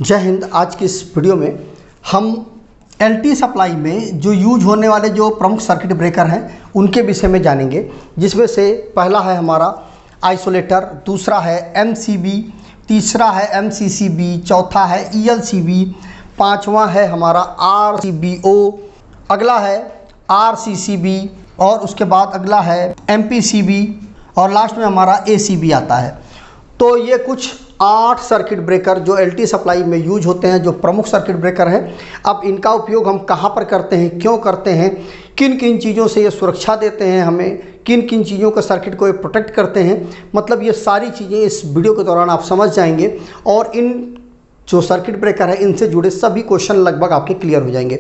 जय हिंद। आज की इस वीडियो में हम एलटी सप्लाई में जो यूज होने वाले जो प्रमुख सर्किट ब्रेकर हैं उनके विषय में जानेंगे, जिसमें से पहला है हमारा आइसोलेटर, दूसरा है एमसीबी, तीसरा है एमसीसीबी, चौथा है ईएलसीबी, पांचवा है हमारा आरसीबीओ, अगला है आरसीसीबी और उसके बाद अगला है एमपीसीबी और लास्ट में हमारा एसीबी आता है। तो ये कुछ 8 सर्किट ब्रेकर जो एलटी सप्लाई में यूज होते हैं, जो प्रमुख सर्किट ब्रेकर हैं। अब इनका उपयोग हम कहाँ पर करते हैं, क्यों करते हैं, किन किन चीज़ों से ये सुरक्षा देते हैं हमें, किन किन चीज़ों के सर्किट को ये प्रोटेक्ट करते हैं, मतलब ये सारी चीज़ें इस वीडियो के दौरान आप समझ जाएंगे और इन जो सर्किट ब्रेकर है इनसे जुड़े सभी क्वेश्चन लगभग आपके क्लियर हो जाएंगे।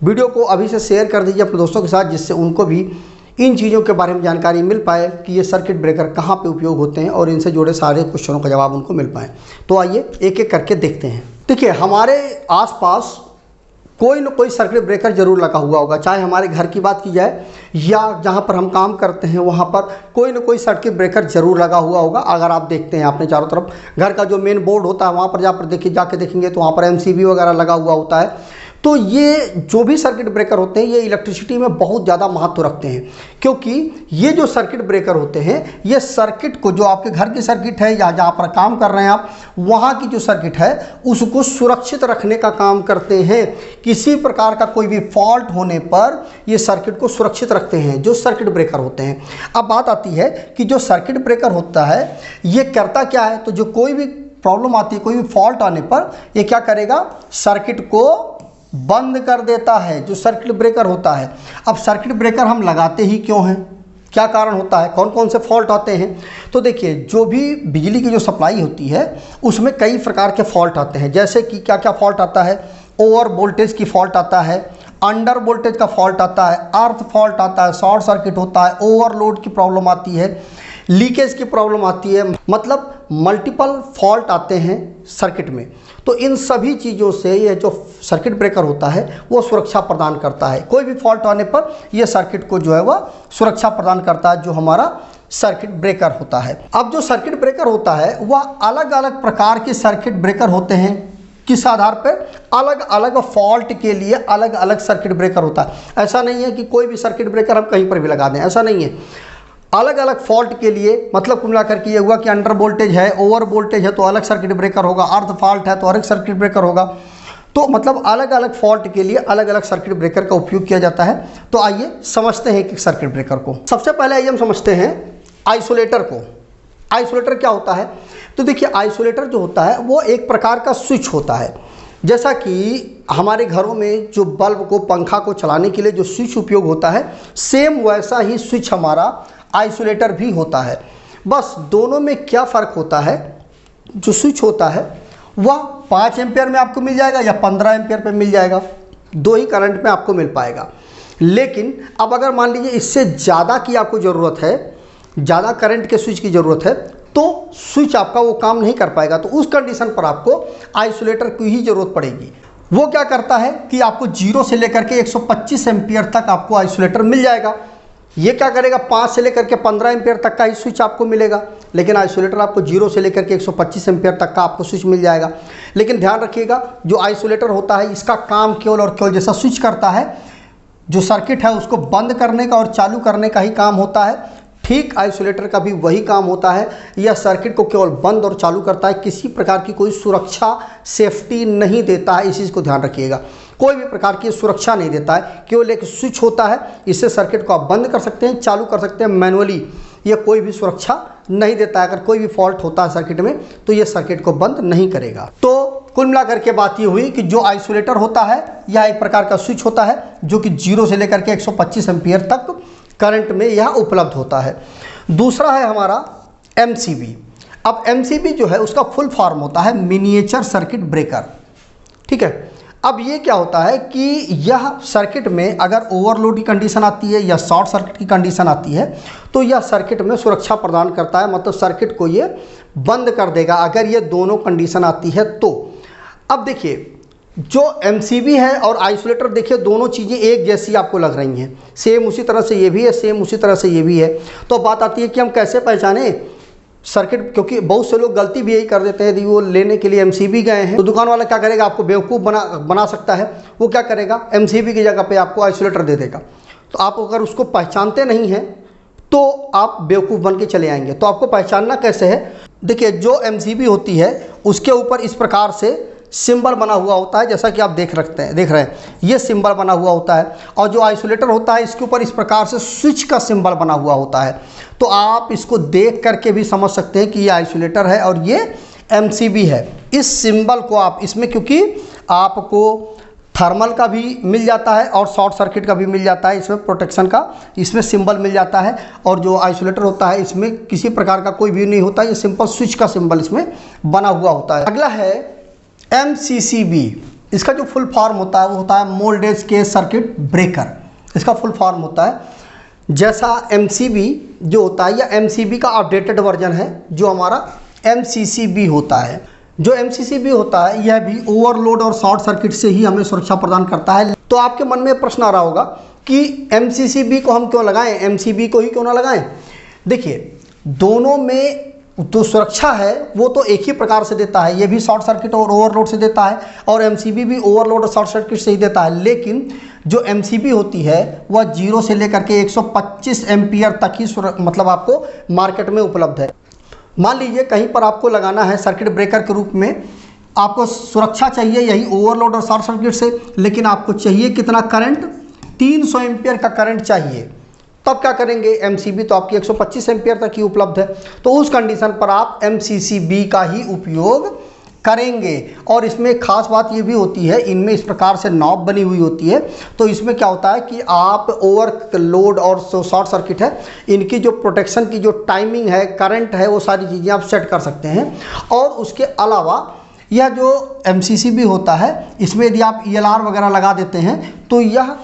वीडियो को अभी से शेयर कर दीजिए अपने दोस्तों के साथ, जिससे उनको भी इन चीज़ों के बारे में जानकारी मिल पाए कि ये सर्किट ब्रेकर कहाँ पे उपयोग होते हैं और इनसे जुड़े सारे क्वेश्चनों का जवाब उनको मिल पाए। तो आइए एक एक करके देखते हैं। देखिए, हमारे आसपास कोई न कोई सर्किट ब्रेकर जरूर लगा हुआ होगा, चाहे हमारे घर की बात की जाए या जहाँ पर हम काम करते हैं वहाँ पर कोई न कोई सर्किट ब्रेकर जरूर लगा हुआ होगा। अगर आप देखते हैं अपने चारों तरफ घर का जो मेन बोर्ड होता है वहाँ पर जाके देखेंगे तो वहाँ पर एमसीबी वगैरह लगा हुआ होता है। तो ये जो भी सर्किट ब्रेकर होते हैं ये इलेक्ट्रिसिटी में बहुत ज़्यादा महत्व रखते हैं, क्योंकि ये जो सर्किट ब्रेकर होते हैं ये सर्किट को, जो आपके घर की सर्किट है या जहाँ पर काम कर रहे हैं आप, वहाँ की जो सर्किट है उसको सुरक्षित रखने का काम करते हैं। किसी प्रकार का कोई भी फॉल्ट होने पर ये सर्किट को सुरक्षित रखते हैं जो सर्किट ब्रेकर होते हैं। अब बात आती है कि जो सर्किट ब्रेकर होता है ये करता क्या है, तो जो कोई भी प्रॉब्लम आती है, कोई भी फॉल्ट आने पर ये क्या करेगा, सर्किट को बंद कर देता है, जो सर्किट ब्रेकर होता है। अब सर्किट ब्रेकर हम लगाते ही क्यों हैं, क्या कारण होता है, कौन कौन से फॉल्ट आते हैं। तो देखिए, जो भी बिजली की जो सप्लाई होती है उसमें कई प्रकार के फॉल्ट आते हैं। जैसे कि क्या क्या फॉल्ट आता है, ओवर वोल्टेज की फॉल्ट आता है, अंडर वोल्टेज का फॉल्ट आता है, अर्थ फॉल्ट आता है, शॉर्ट सर्किट होता है, ओवरलोड की प्रॉब्लम आती है, लीकेज की प्रॉब्लम आती है, मतलब मल्टीपल फॉल्ट आते हैं सर्किट में। तो इन सभी चीज़ों से ये जो सर्किट ब्रेकर होता है वो सुरक्षा प्रदान करता है। कोई भी फॉल्ट आने पर ये सर्किट को जो है वह सुरक्षा प्रदान करता है, जो हमारा सर्किट ब्रेकर होता है। अब जो सर्किट ब्रेकर होता है वह अलग अलग प्रकार के सर्किट ब्रेकर होते हैं। किस आधार पर, अलग अलग फॉल्ट के लिए अलग अलग सर्किट ब्रेकर होता है। ऐसा नहीं है कि कोई भी सर्किट ब्रेकर हम कहीं पर भी लगा दें, ऐसा नहीं है। अलग अलग फॉल्ट के लिए, मतलब कुल मिलाकर के ये हुआ कि अंडर वोल्टेज है, ओवर वोल्टेज है तो अलग सर्किट ब्रेकर होगा, अर्थ फॉल्ट है तो अलग सर्किट ब्रेकर होगा। तो मतलब अलग अलग फॉल्ट के लिए अलग अलग सर्किट ब्रेकर का उपयोग किया जाता है। तो आइए समझते हैं एक सर्किट ब्रेकर को। सबसे पहले आइए हम समझते हैं आइसोलेटर को। आइसोलेटर क्या होता है, तो देखिए आइसोलेटर जो होता है वो एक प्रकार का स्विच होता है। जैसा कि हमारे घरों में जो बल्ब को, पंखा को चलाने के लिए जो स्विच उपयोग होता है, सेम वैसा ही स्विच हमारा आइसोलेटर भी होता है। बस दोनों में क्या फ़र्क होता है, जो स्विच होता है वह 5 एम्पियर में आपको मिल जाएगा या 15 एम्पियर पे मिल जाएगा, दो ही करंट में आपको मिल पाएगा। लेकिन अब अगर मान लीजिए इससे ज़्यादा की आपको ज़रूरत है, ज़्यादा करंट के स्विच की ज़रूरत है, तो स्विच आपका वो काम नहीं कर पाएगा। तो उस कंडीशन पर आपको आइसोलेटर की ही ज़रूरत पड़ेगी। वो क्या करता है कि आपको 0 से लेकर के 125 एम्पियर तक आपको आइसोलेटर मिल जाएगा। ये क्या करेगा, 5 से लेकर के 15 एम्पियर तक का ही स्विच आपको मिलेगा, लेकिन आइसोलेटर आपको 0 से लेकर के 125 एम्पियर तक का आपको स्विच मिल जाएगा। लेकिन ध्यान रखिएगा, जो आइसोलेटर होता है इसका काम केवल और केवल जैसा स्विच करता है, जो सर्किट है उसको बंद करने का और चालू करने का ही काम होता है, ठीक आइसोलेटर का भी वही काम होता है। यह सर्किट को केवल बंद और चालू करता है, किसी प्रकार की कोई सुरक्षा, सेफ्टी नहीं देता है। इस चीज़ को ध्यान रखिएगा, कोई भी प्रकार की सुरक्षा नहीं देता है, केवल एक स्विच होता है। इससे सर्किट को आप बंद कर सकते हैं, चालू कर सकते हैं मैनुअली। यह कोई भी सुरक्षा नहीं देता है। अगर कोई भी फॉल्ट होता है सर्किट में तो यह सर्किट को बंद नहीं करेगा। तो कुल मिलाकर के बात ये हुई कि जो आइसोलेटर होता है यह एक प्रकार का स्विच होता है, जो कि 0 से लेकर के 125 एम्पियर तक करंट में यह उपलब्ध होता है। दूसरा है हमारा एमसीबी। अब एमसीबी जो है उसका फुल फॉर्म होता है मिनिएचर सर्किट ब्रेकर, ठीक है। अब ये क्या होता है कि यह सर्किट में अगर ओवरलोड की कंडीशन आती है या शॉर्ट सर्किट की कंडीशन आती है तो यह सर्किट में सुरक्षा प्रदान करता है, मतलब सर्किट को ये बंद कर देगा अगर ये दोनों कंडीशन आती है तो। अब देखिए, जो एमसीबी है और आइसोलेटर, देखिए दोनों चीज़ें एक जैसी आपको लग रही हैं, सेम उसी तरह से ये भी है, सेम उसी तरह से ये भी है। तो बात आती है कि हम कैसे पहचानें सर्किट, क्योंकि बहुत से लोग गलती भी यही कर देते हैं, यदि वो लेने के लिए एमसीबी गए हैं तो दुकान वाला क्या करेगा, आपको बेवकूफ़ बना सकता है। वो क्या करेगा, एमसीबी की जगह पे आपको आइसोलेटर दे देगा। तो आप अगर उसको पहचानते नहीं हैं तो आप बेवकूफ़ बन के चले आएंगे। तो आपको पहचानना कैसे है, देखिए जो एमसीबी होती है उसके ऊपर इस प्रकार से सिंबल बना हुआ होता है, जैसा कि आप देख रहे हैं ये सिंबल बना हुआ होता है। और जो आइसोलेटर होता है इसके ऊपर इस प्रकार से स्विच का सिंबल बना हुआ होता है। तो आप इसको देख करके भी समझ सकते हैं कि ये आइसोलेटर है और ये एमसीबी है। इस सिंबल को आप इसमें, क्योंकि आपको थर्मल का भी मिल जाता है और शॉर्ट सर्किट का भी मिल जाता है, इसमें प्रोटेक्शन का इसमें सिंबल मिल जाता है। और जो आइसोलेटर होता है इसमें किसी प्रकार का कोई भी नहीं होता, ये सिंपल स्विच का सिंबल इसमें बना हुआ होता है। अगला है MCCB। इसका जो फुल फॉर्म होता है वो होता है मोल्डेज केस सर्किट ब्रेकर। इसका फुल फॉर्म होता है, जैसा MCB जो होता है या MCB का अपडेटेड वर्जन है जो हमारा MCCB होता है। जो MCCB होता है यह भी ओवरलोड और शॉर्ट सर्किट से ही हमें सुरक्षा प्रदान करता है। तो आपके मन में प्रश्न आ रहा होगा कि MCCB को हम क्यों लगाएं, MCB को ही क्यों ना लगाएं। देखिए दोनों में तो सुरक्षा है वो तो एक ही प्रकार से देता है, ये भी शॉर्ट सर्किट और ओवरलोड से देता है और MCB भी ओवरलोड और शॉर्ट सर्किट से ही देता है। लेकिन जो MCB होती है वह 0 से लेकर के 125 एम्पियर तक ही मतलब आपको मार्केट में उपलब्ध है। मान लीजिए कहीं पर आपको लगाना है सर्किट ब्रेकर के रूप में, आपको सुरक्षा चाहिए यही ओवरलोड और शॉर्ट सर्किट से, लेकिन आपको चाहिए कितना करंट, 300 एम्पियर का करंट चाहिए। तब क्या करेंगे, MCB तो आपकी 125 एम्पियर तक ही उपलब्ध है, तो उस कंडीशन पर आप MCCB का ही उपयोग करेंगे। और इसमें खास बात ये भी होती है, इनमें इस प्रकार से नॉब बनी हुई होती है। तो इसमें क्या होता है कि आप ओवरलोड और शॉर्ट सर्किट है, इनकी जो प्रोटेक्शन की जो टाइमिंग है, करंट है, वो सारी चीज़ें आप सेट कर सकते हैं। और उसके अलावा यह जो MCCB होता है इसमें यदि आप ELR वगैरह लगा देते हैं तो यह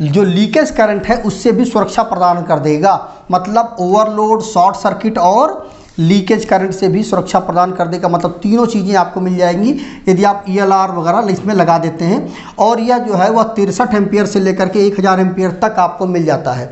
जो लीकेज करंट है उससे भी सुरक्षा प्रदान कर देगा। मतलब ओवरलोड, शॉर्ट सर्किट और लीकेज करंट से भी सुरक्षा प्रदान कर देगा। मतलब तीनों चीज़ें आपको मिल जाएंगी यदि आप ELR वगैरह इसमें लगा देते हैं। और यह जो है वह 63 एम्पियर से लेकर के 1000 एम्पियर तक आपको मिल जाता है।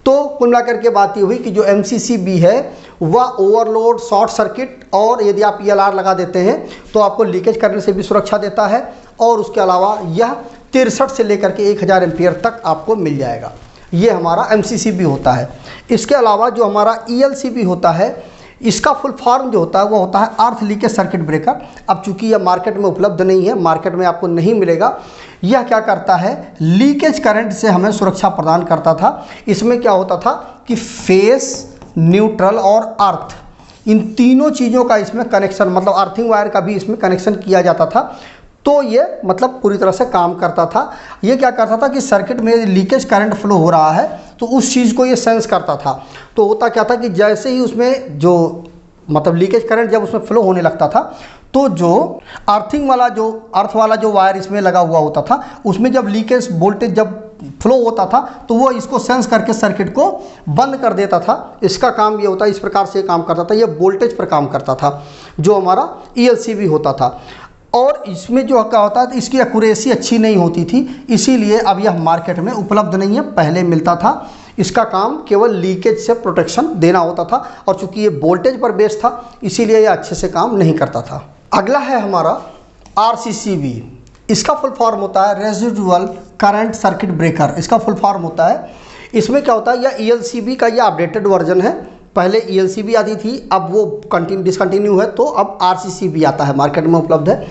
तो कुल मिलाकर के बात ये हुई कि जो MCCB है वह ओवरलोड, शॉर्ट सर्किट और यदि आप ELR लगा देते हैं तो आपको लीकेज करने से भी सुरक्षा देता है। और उसके अलावा यह 63 से लेकर के 1000 एम्पियर तक आपको मिल जाएगा। ये हमारा MCCB होता है। इसके अलावा जो हमारा ELCB होता है, इसका फुल फॉर्म जो होता है वो होता है अर्थ लीकेज सर्किट ब्रेकर। अब चूंकि यह मार्केट में उपलब्ध नहीं है, मार्केट में आपको नहीं मिलेगा। यह क्या करता है, लीकेज करंट से हमें सुरक्षा प्रदान करता था। इसमें क्या होता था कि फेस, न्यूट्रल और अर्थ, इन तीनों चीज़ों का इसमें कनेक्शन, मतलब अर्थिंग वायर का भी इसमें कनेक्शन किया जाता था। तो ये मतलब पूरी तरह से काम करता था। ये क्या करता था कि सर्किट में लीकेज करंट फ्लो हो रहा है तो उस चीज़ को ये सेंस करता था। तो होता क्या था कि जैसे ही उसमें जो मतलब लीकेज करंट जब उसमें फ्लो होने लगता था तो जो अर्थिंग वाला जो अर्थ वाला जो वायर इसमें लगा हुआ होता था उसमें जब लीकेज वोल्टेज जब फ्लो होता था तो वो इसको सेंस करके सर्किट को बंद कर देता था। इसका काम ये होता है, इस प्रकार से काम करता था। ये वोल्टेज पर काम करता था जो हमारा ELCB होता था। और इसमें जो क्या होता है, इसकी एक्यूरेसी अच्छी नहीं होती थी, इसीलिए अब यह मार्केट में उपलब्ध नहीं है। पहले मिलता था। इसका काम केवल लीकेज से प्रोटेक्शन देना होता था और चूंकि ये वोल्टेज पर बेस्ड था इसीलिए यह अच्छे से काम नहीं करता था। अगला है हमारा RCCB। इसका फुल फॉर्म होता है रेजिडुअल करंट सर्किट ब्रेकर। इसका फुल फॉर्म होता है, इसमें क्या होता है, यह ELCB का यह अपडेटेड वर्जन है। पहले ELCB आती थी, अब वो डिसकंटिन्यू है, तो अब RCCB आता है, मार्केट में उपलब्ध है।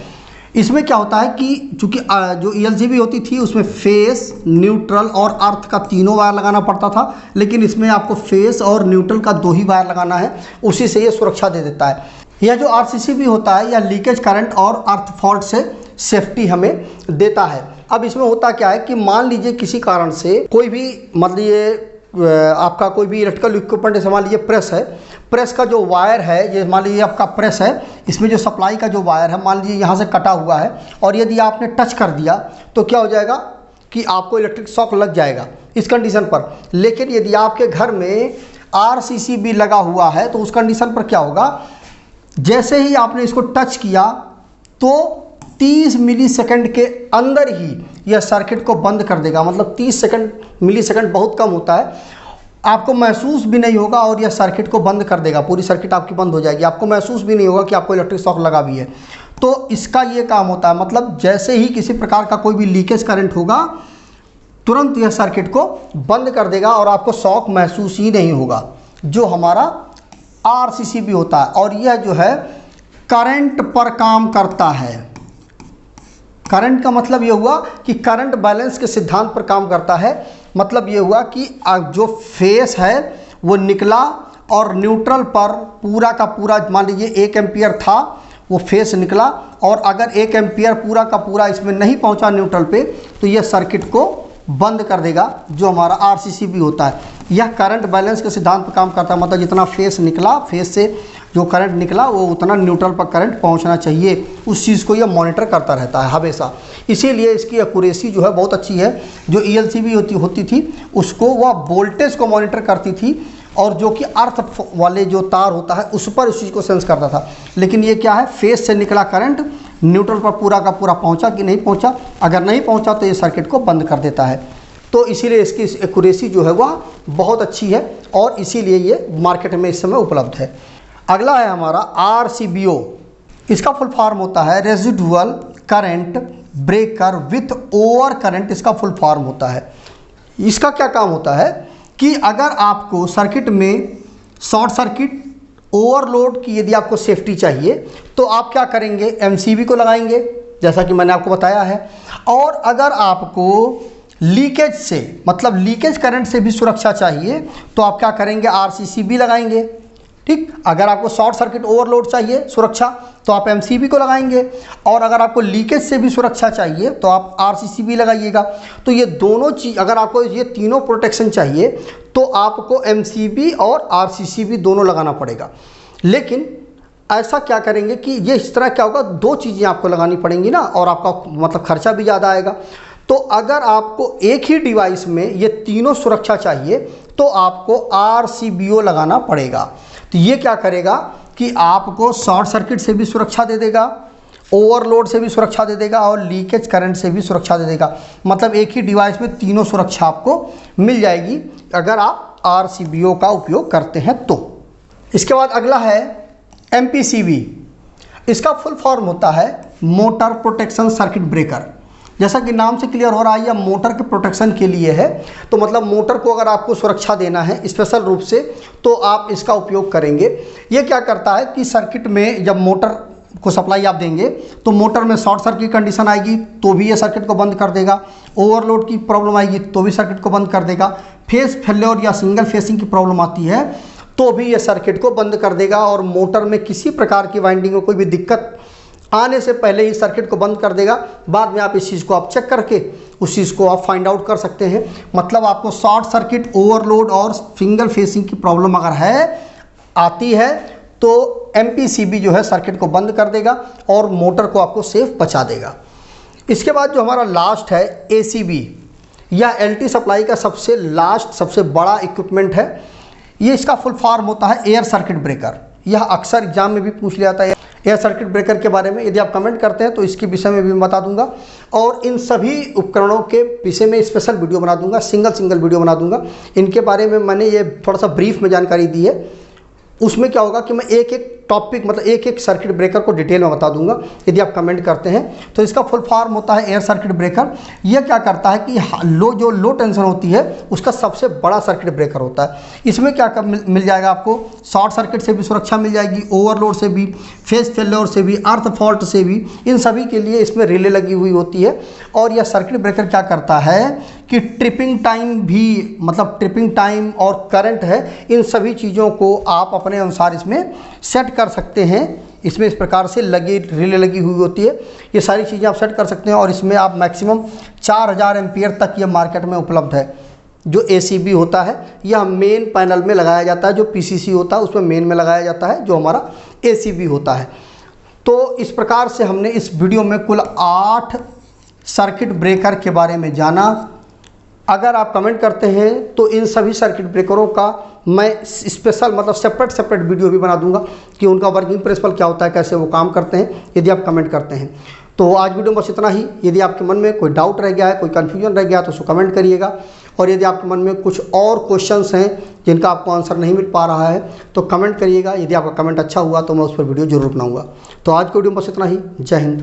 इसमें क्या होता है कि चूंकि जो ELCB होती थी उसमें फेस, न्यूट्रल और अर्थ का तीनों वायर लगाना पड़ता था, लेकिन इसमें आपको फेस और न्यूट्रल का 2 ही वायर लगाना है, उसी से ये सुरक्षा दे देता है। यह जो RCCB होता है यह लीकेज करंट और अर्थ फॉल्ट से सेफ्टी हमें देता है। अब इसमें होता क्या है कि मान लीजिए किसी कारण से कोई भी मतलब ये आपका कोई भी इलेक्ट्रिकल इक्विपमेंट, जैसे मान लीजिए प्रेस है, प्रेस का जो वायर है, ये मान लीजिए आपका प्रेस है, इसमें जो सप्लाई का जो वायर है मान लीजिए यहाँ से कटा हुआ है और यदि आपने टच कर दिया तो क्या हो जाएगा कि आपको इलेक्ट्रिक शॉक लग जाएगा इस कंडीशन पर। लेकिन यदि आपके घर में RCCB लगा हुआ है तो उस कंडीशन पर क्या होगा, जैसे ही आपने इसको टच किया तो 30 मिलीसेकंड के अंदर ही यह सर्किट को बंद कर देगा। मतलब 30 मिलीसेकंड बहुत कम होता है। आपको महसूस भी नहीं होगा और यह सर्किट को बंद कर देगा, पूरी सर्किट आपकी बंद हो जाएगी, आपको महसूस भी नहीं होगा कि आपको इलेक्ट्रिक शॉक लगा भी है। तो इसका ये काम होता है, मतलब जैसे ही किसी प्रकार का कोई भी लीकेज करंट होगा तुरंत यह सर्किट को बंद कर देगा और आपको शॉक महसूस ही नहीं होगा, जो हमारा RCCB होता है। और यह जो है करंट पर काम करता है। करंट का मतलब ये हुआ कि करंट बैलेंस के सिद्धांत पर काम करता है। मतलब ये हुआ कि जो फेस है वो निकला और न्यूट्रल पर पूरा का पूरा, मान लीजिए 1 एम्पियर था, वो फेस निकला और अगर 1 एम्पियर पूरा का पूरा इसमें नहीं पहुंचा न्यूट्रल पे, तो ये सर्किट को बंद कर देगा, जो हमारा RCCB होता है। यह करंट बैलेंस के सिद्धांत पर काम करता है, मतलब जितना फेस निकला, फेस से जो करंट निकला वो उतना न्यूट्रल पर करंट पहुंचना चाहिए, उस चीज़ को यह मॉनिटर करता रहता है हमेशा। इसीलिए इसकी एक्यूरेसी जो है बहुत अच्छी है। जो ELCB होती थी उसको वह वोल्टेज को मॉनिटर करती थी और जो कि अर्थ वाले जो तार होता है उस पर उस चीज़ को सेंस करता था। लेकिन ये क्या है, फेस से निकला करंट न्यूट्रल पर पूरा का पूरा पहुंचा कि नहीं पहुंचा, अगर नहीं पहुंचा तो ये सर्किट को बंद कर देता है। तो इसीलिए इसकी एक्यूरेसी जो है वह बहुत अच्छी है और इसीलिए ये मार्केट में इस समय उपलब्ध है। अगला है हमारा RCBO। इसका फुल फॉर्म होता है residual current breaker with over current, इसका फुल फॉर्म होता है। इसका क्या काम होता है कि अगर आपको सर्किट में शॉर्ट सर्किट ओवरलोड की यदि आपको सेफ्टी चाहिए तो आप क्या करेंगे, MCB को लगाएंगे जैसा कि मैंने आपको बताया है। और अगर आपको लीकेज से, मतलब लीकेज करंट से भी सुरक्षा चाहिए तो आप क्या करेंगे, RCCB लगाएंगे। ठीक, अगर आपको शॉर्ट सर्किट ओवरलोड चाहिए सुरक्षा तो आप MCB को लगाएंगे, और अगर आपको लीकेज से भी सुरक्षा चाहिए तो आप RCCB लगाइएगा। तो ये दोनों चीज़, अगर आपको ये तीनों प्रोटेक्शन चाहिए तो आपको MCB और RCCB दोनों लगाना पड़ेगा। लेकिन ऐसा क्या करेंगे कि ये इस तरह क्या होगा, दो चीज़ें आपको लगानी पड़ेंगी ना, और आपका मतलब खर्चा भी ज़्यादा आएगा। तो अगर आपको एक ही डिवाइस में ये तीनों सुरक्षा चाहिए तो आपको RCBO लगाना पड़ेगा। तो ये क्या करेगा कि आपको शॉर्ट सर्किट से भी सुरक्षा दे देगा, ओवरलोड से भी सुरक्षा दे देगा और लीकेज करंट से भी सुरक्षा दे देगा। मतलब एक ही डिवाइस में तीनों सुरक्षा आपको मिल जाएगी अगर आप RCBO का उपयोग करते हैं तो। इसके बाद अगला है MPCB। इसका फुल फॉर्म होता है मोटर प्रोटेक्शन सर्किट ब्रेकर। जैसा कि नाम से क्लियर हो रहा है, यह मोटर के प्रोटेक्शन के लिए है। तो मतलब मोटर को अगर आपको सुरक्षा देना है स्पेशल रूप से तो आप इसका उपयोग करेंगे। ये क्या करता है कि सर्किट में जब मोटर को सप्लाई आप देंगे तो मोटर में शॉर्ट सर्किट कंडीशन आएगी तो भी ये सर्किट को बंद कर देगा, ओवरलोड की प्रॉब्लम आएगी तो भी सर्किट को बंद कर देगा, फेस फेल्योर या सिंगल फेसिंग की प्रॉब्लम आती है तो भी ये सर्किट को बंद कर देगा, और मोटर में किसी प्रकार की वाइंडिंग में कोई भी दिक्कत आने से पहले ही सर्किट को बंद कर देगा। बाद में आप इस चीज़ को आप चेक करके उस चीज़ को आप फाइंड आउट कर सकते हैं। मतलब आपको शॉर्ट सर्किट, ओवरलोड और सिंगल फेसिंग की प्रॉब्लम अगर है आती है तो MPCB जो है सर्किट को बंद कर देगा और मोटर को आपको सेफ बचा देगा। इसके बाद जो हमारा लास्ट है ACB, यह LT सप्लाई का सबसे लास्ट सबसे बड़ा इक्विपमेंट है। ये इसका फुल फॉर्म होता है एयर सर्किट ब्रेकर। यह अक्सर एग्जाम में भी पूछ लिया जाता है। एयर सर्किट ब्रेकर के बारे में यदि आप कमेंट करते हैं तो इसके विषय में भी मैं बता दूंगा, और इन सभी उपकरणों के विषय में स्पेशल वीडियो बना दूंगा, सिंगल वीडियो बना दूंगा। इनके बारे में मैंने ये थोड़ा सा ब्रीफ में जानकारी दी है। उसमें क्या होगा कि मैं एक एक टॉपिक, मतलब एक एक सर्किट ब्रेकर को डिटेल में बता दूंगा यदि आप कमेंट करते हैं। तो इसका फुल फॉर्म होता है एयर सर्किट ब्रेकर। यह क्या करता है कि जो लो टेंशन होती है उसका सबसे बड़ा सर्किट ब्रेकर होता है। इसमें क्या मिल जाएगा आपको, शॉर्ट सर्किट से भी सुरक्षा मिल जाएगी, ओवरलोड से भी, फेस फेल्योर से भी, अर्थ फॉल्ट से भी, इन सभी के लिए इसमें रिले लगी हुई होती है। और यह सर्किट ब्रेकर क्या करता है कि ट्रिपिंग टाइम भी, मतलब ट्रिपिंग टाइम और करंट है, इन सभी चीज़ों को आप अपने अनुसार इसमें सेट कर सकते हैं। इसमें इस प्रकार से रिले लगी हुई होती है, ये सारी चीज़ें आप सेट कर सकते हैं। और इसमें आप मैक्सिमम 4000 एम्पियर तक ये मार्केट में उपलब्ध है। जो ACB होता है यह मेन पैनल में लगाया जाता है, जो PCC होता है उसमें मेन में लगाया जाता है, जो हमारा ACB होता है। तो इस प्रकार से हमने इस वीडियो में कुल 8 सर्किट ब्रेकर के बारे में जाना। अगर आप कमेंट करते हैं तो इन सभी सर्किट ब्रेकरों का मैं स्पेशल, मतलब सेपरेट वीडियो भी बना दूंगा कि उनका वर्किंग प्रिंसिपल क्या होता है, कैसे वो काम करते हैं, यदि आप कमेंट करते हैं। तो आज वीडियो में बस इतना ही। यदि आपके मन में कोई डाउट रह गया है, कोई कन्फ्यूजन रह गया है तो उसको कमेंट करिएगा। और यदि आपके मन में कुछ और क्वेश्चंस हैं जिनका आपको आंसर नहीं मिल पा रहा है तो कमेंट करिएगा। यदि आपका कमेंट अच्छा हुआ तो मैं उस पर वीडियो जरूर बनाऊंगा। तो आज की वीडियो में बस इतना ही। जय हिंद।